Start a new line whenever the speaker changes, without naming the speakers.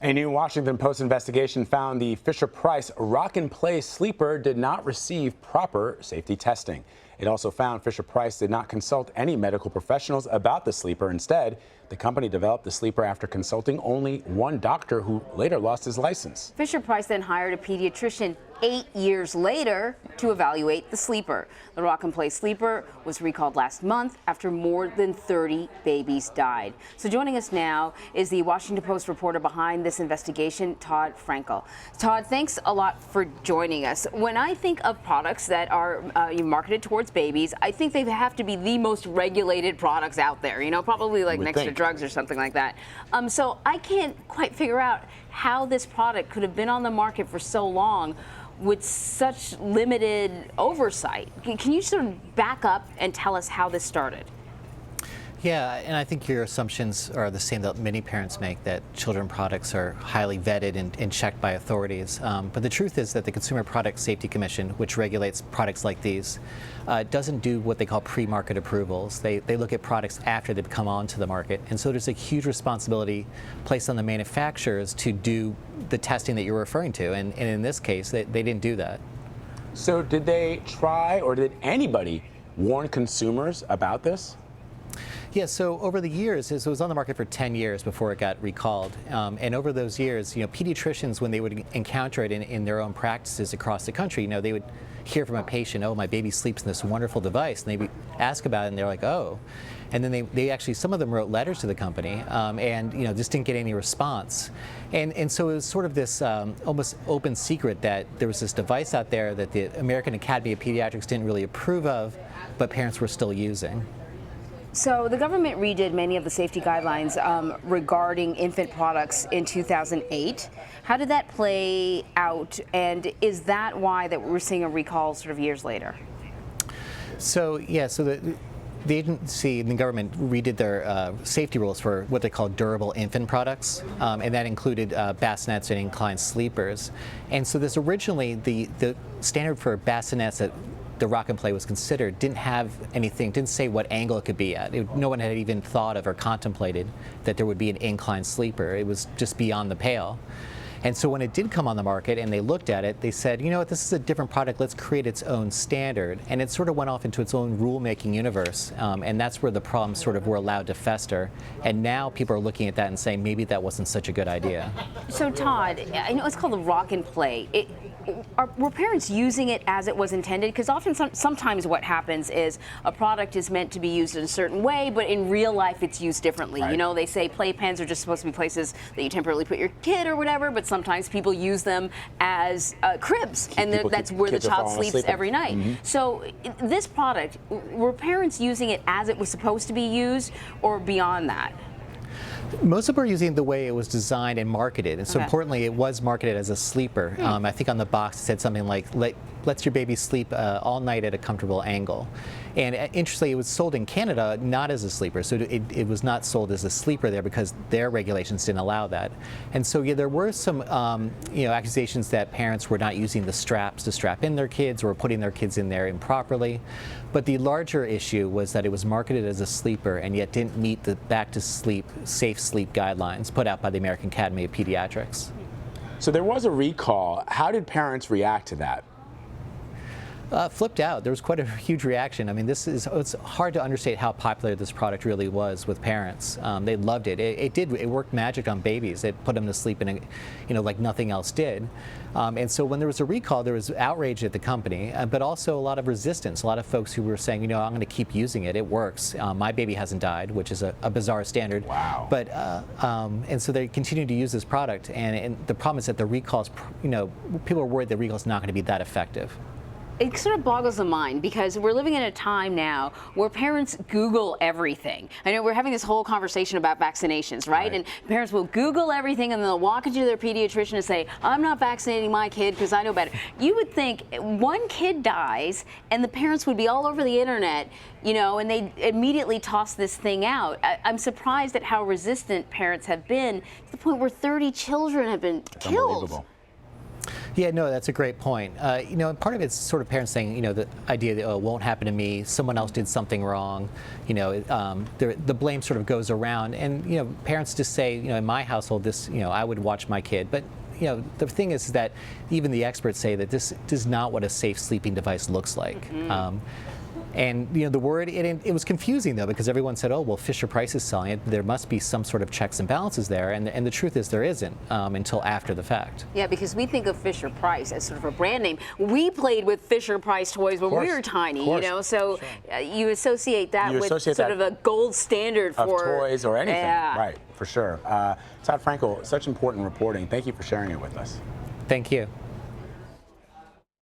A new Washington Post investigation found the Fisher-Price Rock and Play sleeper did not receive proper safety testing. It also found Fisher-Price did not consult any medical professionals about the sleeper. Instead, the company developed the sleeper after consulting only one doctor who later lost his license.
Fisher-Price then hired a pediatrician 8 years later to evaluate the sleeper. The Rock and Play sleeper was recalled last month after more than 30 babies died. So joining us now is the Washington Post reporter behind this investigation, Todd Frankel. Todd, thanks a lot for joining us. When I think of products that are marketed towards babies, I think they have to be the most regulated products out there, you know, probably like next to drugs or something like that. So I can't quite figure out how this product could have been on the market for so long with such limited oversight. Can you sort of back up and tell us how this started?
Yeah, and I think your assumptions are the same that many parents make, that children products are highly vetted and checked by authorities. But the truth is that the Consumer Product Safety Commission, which regulates products like these, doesn't do what they call pre-market approvals. They look at products after they've come onto the market. And so there's a huge responsibility placed on the manufacturers to do the testing that you're referring to. And in this case, they didn't do that.
So did they try, or did anybody warn consumers about this?
Yeah, so over the years, it was on the market for 10 years before it got recalled. And over those years, you know, pediatricians, when they would encounter it in their own practices across the country, you know, they would hear from a patient, oh, my baby sleeps in this wonderful device, and they would ask about it, and they're like, oh. And then they actually, some of them wrote letters to the company, and, you know, just didn't get any response. And so it was sort of this almost open secret that there was this device out there that the American Academy of Pediatrics didn't really approve of, but parents were still using.
So the government redid many of the safety guidelines regarding infant products in 2008. How did that play out, and is that why that we're seeing a recall sort of years later?
So yeah, so the agency and the government redid their safety rules for what they call durable infant products, and that included bassinets and inclined sleepers. And so this originally, the standard for bassinets that the Rock and Play was considered didn't have anything, didn't say what angle it could be at. No one had even thought of or contemplated that there would be an inclined sleeper. It was just beyond the pale. And so when it did come on the market and they looked at it, they said, you know what, this is a different product, let's create its own standard. And it sort of went off into its own rule-making universe, and that's where the problems sort of were allowed to fester. And now people are looking at that and saying, maybe that wasn't such a good idea.
So Todd, I know it's called the Rock and Play. Were parents using it as it was intended? Because often, sometimes what happens is a product is meant to be used in a certain way, but in real life it's used differently. Right. You know, they say playpens are just supposed to be places that you temporarily put your kid or whatever, but sometimes people use them as cribs, and that's where the child sleeps every night. Mm-hmm. So this product, were parents using it as it was supposed to be used, or beyond that?
Most of them are using it the way it was designed and marketed, and so importantly, it was marketed as a sleeper. I think on the box it said something like, lets your baby sleep all night at a comfortable angle. And interestingly, it was sold in Canada not as a sleeper, so it was not sold as a sleeper there because their regulations didn't allow that. And so yeah, there were some accusations that parents were not using the straps to strap in their kids or putting their kids in there improperly. But the larger issue was that it was marketed as a sleeper and yet didn't meet the back to sleep, safe sleep guidelines put out by the American Academy of Pediatrics.
So there was a recall. How did parents react to that?
Flipped out. There was quite a huge reaction. I mean, it's hard to understate how popular this product really was with parents. They loved it. It worked magic on babies. It put them to sleep in like nothing else did. And so when there was a recall, there was outrage at the company, but also a lot of resistance. A lot of folks who were saying, you know, I'm going to keep using it. It works. My baby hasn't died, which is a bizarre standard.
Wow.
But and so they continue to use this product. And the problem is that the recalls, people are worried the recall is not going to be that effective.
It sort of boggles the mind because we're living in a time now where parents Google everything. I know we're having this whole conversation about vaccinations, right? And parents will Google everything and they'll walk into their pediatrician and say, I'm not vaccinating my kid because I know better. You would think one kid dies and the parents would be all over the internet, and they immediately toss this thing out. I'm surprised at how resistant parents have been to the point where 30 children have been killed.
Unbelievable.
Yeah, no, that's a great point. You know, and part of it's sort of parents saying, you know, the idea that, oh, it won't happen to me, someone else did something wrong, you know, the blame sort of goes around. And, you know, parents just say, you know, in my household, this, you know, I would watch my kid. But, you know, the thing is that even the experts say that this is not what a safe sleeping device looks like. And you know, the word, it was confusing though, because everyone said, oh, well, Fisher-Price is selling it. There must be some sort of checks and balances there. And the truth is there isn't until after the fact.
Yeah, because we think of Fisher-Price as sort of a brand name. We played with Fisher-Price toys when we were tiny, you know, so you associate that with sort of a gold standard for
toys or anything.
Yeah.
Right, for sure. Todd Frankel, such important reporting. Thank you for sharing it with us.
Thank you.